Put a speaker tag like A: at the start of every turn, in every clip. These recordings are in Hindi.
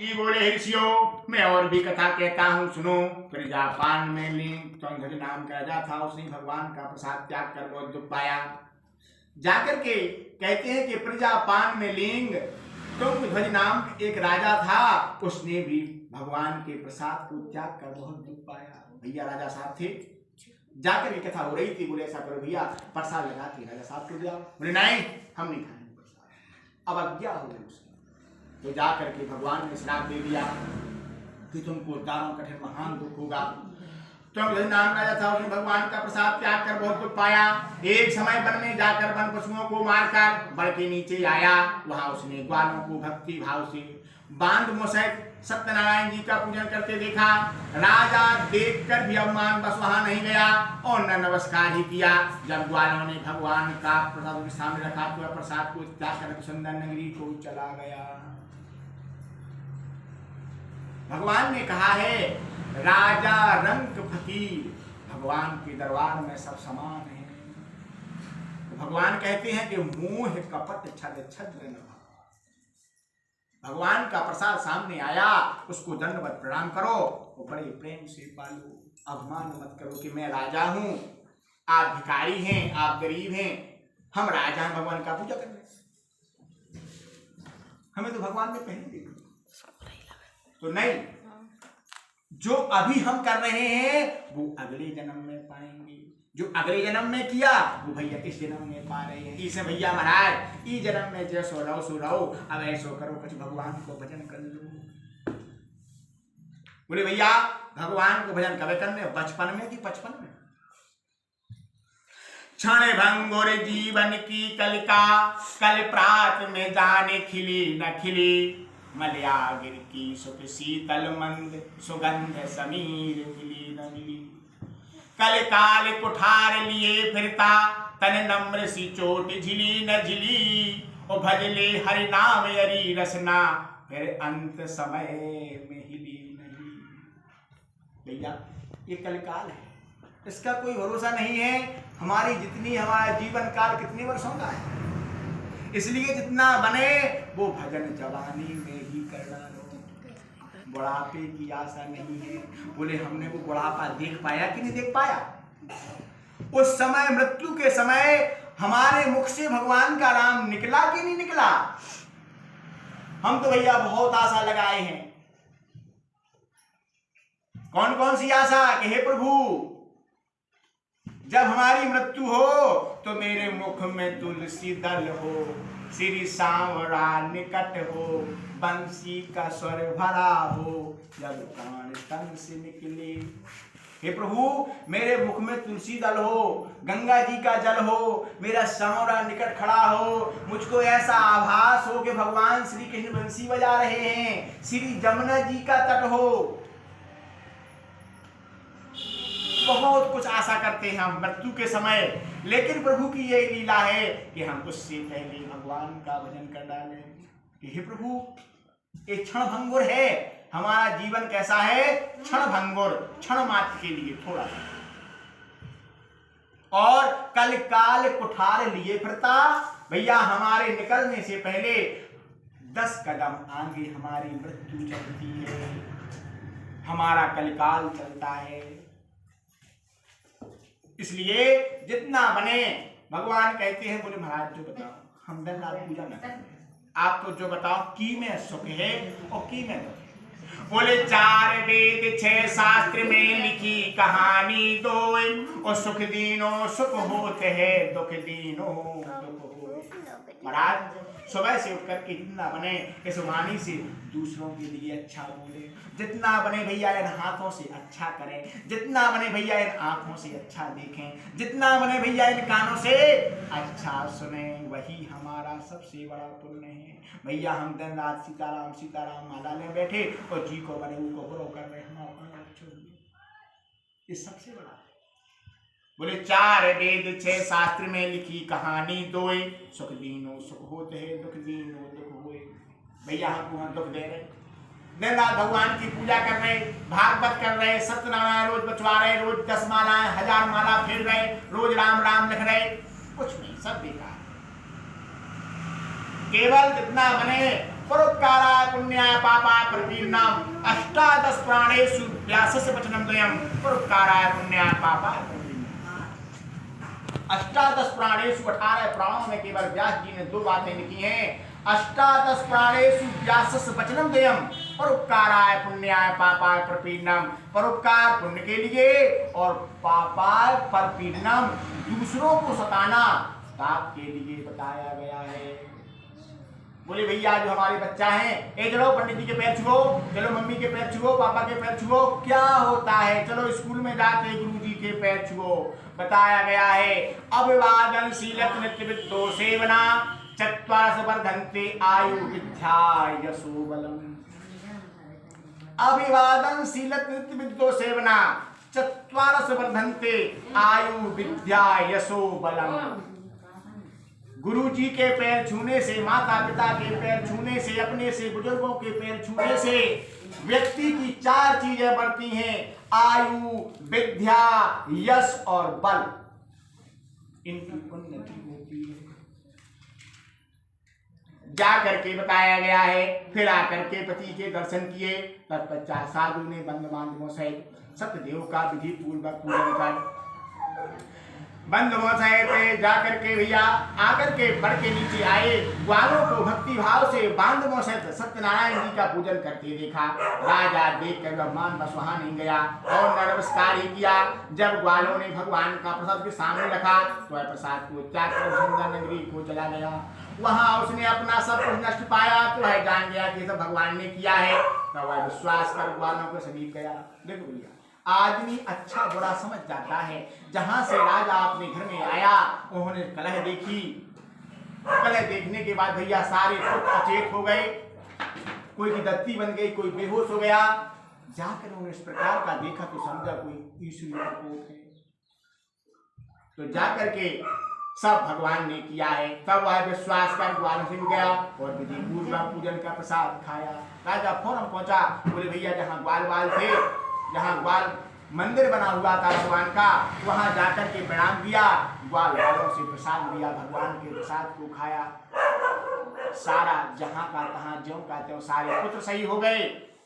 A: ये बोले ऋषियों, मैं और भी कथा कहता हूँ, सुनो। प्रजापान में लिंग त्वंध्वज नाम का राजा था, उसने भगवान का प्रसाद त्याग कर बहुत दुख पाया। जाकर के कहते हैं कि प्रजापान में लिंग त्वंध्वज नाम एक राजा था, उसने भी भगवान के प्रसाद को त्याग कर बहुत दुख पाया। भैया राजा साहब थे, जाकर के कथा हो रही थी, बोले ऐसा करो भैया प्रसाद लगाते राजा साहब को दिया। बोले नहीं, हम नहीं खाएंगे प्रसाद। अब अज्ञा हो गई उसकी, तो जाकर के भगवान ने श्राप दे दिया कि तुमको दारुण कठिन महान दुख होगा। त्वंध्वज नाम राजा था, उसने भगवान का प्रसाद त्याग कर बहुत दुख पाया। एक समय वन में जाकर वन पशुओं को मारकर बड़ के नीचे आया। वहां उसने ग्वालों को भक्ति भाव से बांध मोसक सत्यनारायण जी का पूजन करते देखा। राजा देखकर भी अवमान बस वहां नहीं गया और न नमस्कार ही किया। जब ग्वालों ने भगवान का प्रसाद उनके सामने रखा तो प्रसाद को त्याग कर सुंदर नगरी को चला गया। भगवान ने कहा है, राजा रंग फकीर भगवान के दरबार में सब समान है। तो भगवान कहते हैं कि मोह कपट छल छद्र न। भगवान का प्रसाद सामने आया, उसको दंडवत प्रणाम करो और बड़े प्रेम से पालो। अभिमान मत करो कि मैं राजा हूं, आप भिखारी हैं, आप गरीब हैं, हम राजा हैं, भगवान का पूजा कर रहे हैं। हमें तो भगवान ने पहले देखा तो नहीं, जो अभी हम कर रहे हैं वो अगले जन्म में पाएंगे। जो अगले जन्म में किया वो भैया इस जन्म में पा रहे हैं। इसे भैया महाराज इस जन्म में जो सो रहो, अब ऐसो करो कुछ भगवान को भजन कर लो। बोले भैया भगवान को भजन कब करने, बचपन में कि 55 में? क्षण भंगुर जीवन की कलिका, कल प्रात में जाने खिली न खिली। मलयागिर की सुख शीतल मंद, सुगंध समीर मिली न मिली। कल काल कुठार लिए फिरता, तन नम्र सी चोट झिली न झिली। ओ भजले हरि नाम यरी रसना, फिर अंत समय में हिली नहीं। भैया ये कलकाल है, इसका कोई भरोसा नहीं है। हमारा जीवन काल कितने वर्षों का है, इसलिए जितना बने वो भजन जवानी में ही करना लो। बुढ़ापे की आशा नहीं है। बोले हमने वो बुढ़ापा देख पाया कि नहीं देख पाया? उस समय मृत्यु के समय हमारे मुख से भगवान का नाम निकला कि नहीं निकला? हम तो भैया बहुत आशा लगाए हैं। कौन कौन सी आशा? कि हे प्रभु जब हमारी मृत्यु हो तो मेरे मुख में तुलसी दल हो, श्री सांवरा निकट हो, बंसी का स्वर भरा हो, जब कान तन से निकले। हे प्रभु मेरे मुख में तुलसी दल हो, गंगा जी का जल हो, मेरा सांवरा निकट खड़ा हो, मुझको ऐसा आभास हो कि भगवान श्री कृष्ण बंसी बजा रहे हैं, श्री जमुना जी का तट हो। बहुत कुछ आशा करते हैं हम मृत्यु के समय, लेकिन प्रभु की ये लीला है कि हम उससे पहले भगवान का भजन कर डालें कि हे प्रभु एक क्षण भंगुर है, हमारा जीवन कैसा है? क्षण भंगुर, क्षण मात्र के लिए थोड़ा सा। और कल काल कुठार लिए फिरता, भैया हमारे निकलने से पहले 10 कदम आगे हमारी मृत्यु चलती है, हमारा कलकाल चलता है। इसलिए जितना बने, भगवान कहते हैं, बोले महाराज जो बताओ, हम दिन रात पूजा न करें, आपको जो बताओ की में सुख है और की में दुख है। बोले 4 वेद 6 शास्त्र में लिखी कहानी दो, और सुख दीनो सुख होते है, दुख दीनो दुख हो। महाराज सुबह से उठ करके जितना बने इस वाणी से दूसरों के लिए अच्छा बोले, जितना बने भैया इन हाथों से अच्छा करें, जितना बने भैया इन आंखों से अच्छा देखें, जितना बने भैया इन कानों से अच्छा सुने, वही हमारा सबसे बड़ा पुण्य है। भैया हम दिन रात सीताराम सीताराम माला ले बैठे और जी को बने को बुरो कर रहे, हमारा ये सबसे बड़ा है। बोले 4 वेद 6 शास्त्र में लिखी कहानी दोए, सुख दीनो सुख होते है, दुख दीनो दुख होए। भैया हमको दुख दे रहे, दिन रात भगवान की पूजा कर रहे, भागवत कर रहे, सत्यनारायण रोज बचवा रहे, रोज 10 मालाएं 1000 माला फेर रहे, रोज राम राम लिख रहे, कुछ नहीं, सब बेकार। केवल जितना बने परोपकाराय पुण्याय पापाय प्रकीर्णम अष्टादश प्राणेषु व्यासस्य वचनं द्वयम् परोपकाराय पुण्याय पापाय प्रकीर्णम। अष्टादश प्राणेषु 18 प्राणों में केवल व्यास जी ने 2 बातें लिखी हैं। अष्टादश प्राणेषु व्यासस्य वचनं द्वयम् परोपकाराय पुण्याय पापाय प्रकीर्णम। परोपकार पुण्य के लिए और पापाय प्रकीर्णम दूसरों को सताना पाप के लिए बताया गया है। बोले भैया जो हमारे बच्चा है, ए चलो पंडित जी के पैर छुओ, चलो मम्मी के पैर छुओ, पापा के पैर छुओ, क्या होता है? चलो स्कूल में जाके गुरु जी के पैर छुओ। बताया गया है अभिवादन शीलक नित्य विद्यो सेवना चत्वारस वर्धन्ते आयु विद्या यशो बलम। अभिवादन शीलक नित्य विद्यो सेवना चत्वारस वर्धन्ते आयु विद्या यशो बलम। गुरु जी के पैर छूने से, माता पिता के पैर छूने से, अपने से बुजुर्गों के पैर छूने से व्यक्ति की 4 चीजें बढ़ती हैं, आयु, विद्या, यश और बल। इनकी उन्नति होती है। जा करके बताया गया है, फिर आकर के पति के दर्शन किए। तत्पश्चात साधु ने बंद बांधवों सहित सत्यदेव का विधि पूर्वक पूजन कर बंधुओं सहित जाकर के भैया आकर के बढ़ के नीचे आए। ग्वालों को भक्ति भाव से बांधवों सहित सत्यनारायण जी का पूजन करते देखा। राजा देख कर ब्रह्मांड बस वहां नहीं गया और नमस्कार ही किया। जब ग्वालों ने भगवान का प्रसाद के सामने रखा तो वह प्रसाद को त्याग कर सुंदर नगरी को चला गया। वहां उसने अपना सब कुछ नष्ट पाया तो वह जान गया कि सब भगवान ने किया है। तो वह विश्वास कर ग्वालों के समीप गया। देखो भैया आदमी अच्छा बुरा समझ जाता है। जहां से राजा अपने घर में आया उन्होंने कलह देखी। कलह देखने के बाद भैया सारे पुत्र अचेत हो गए, कोई की दत्ती बन गई, कोई बेहोश हो गया। जाकर उन्होंने इस प्रकार का देखा तो समझा कोई ईश्वरीय प्रकोप है। तो जाकर के सब भगवान ने किया है। तब वह विश्वास कर ग्वाल से गया और विधि पूर्वक पूजन का प्रसाद खाया। राजा फौरन पहुंचा। बोले भैया जहाँ ग्वाल थे, जहाँ ग्वाल मंदिर बना हुआ था भगवान का, वहां जाकर के प्रणाम किया। ग्वाल वालों से प्रसाद लिया, भगवान के प्रसाद को खाया। सारा जहां का तहां ज्यों का त्यों सारे पुत्र सही हो गए।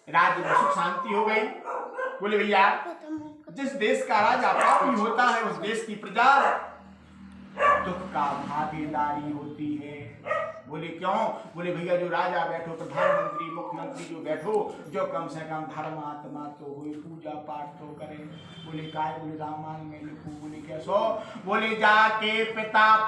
A: राज्य में सुख शांति हो गई। बोले भैया जिस देश का राजा पापी होता है उस देश की प्रजा दुख का भागीदारी होती है। बोले क्यों? बोले भैया जो राजा बैठो, प्रधानमंत्री मुख्यमंत्री जो बैठो, जो कम से कम धर्मात्मा तो हुई, पूजा पाठ तो करे। बोले काय? बोले रामायण में लिखो। बोले कैसो? बोले जाके पिता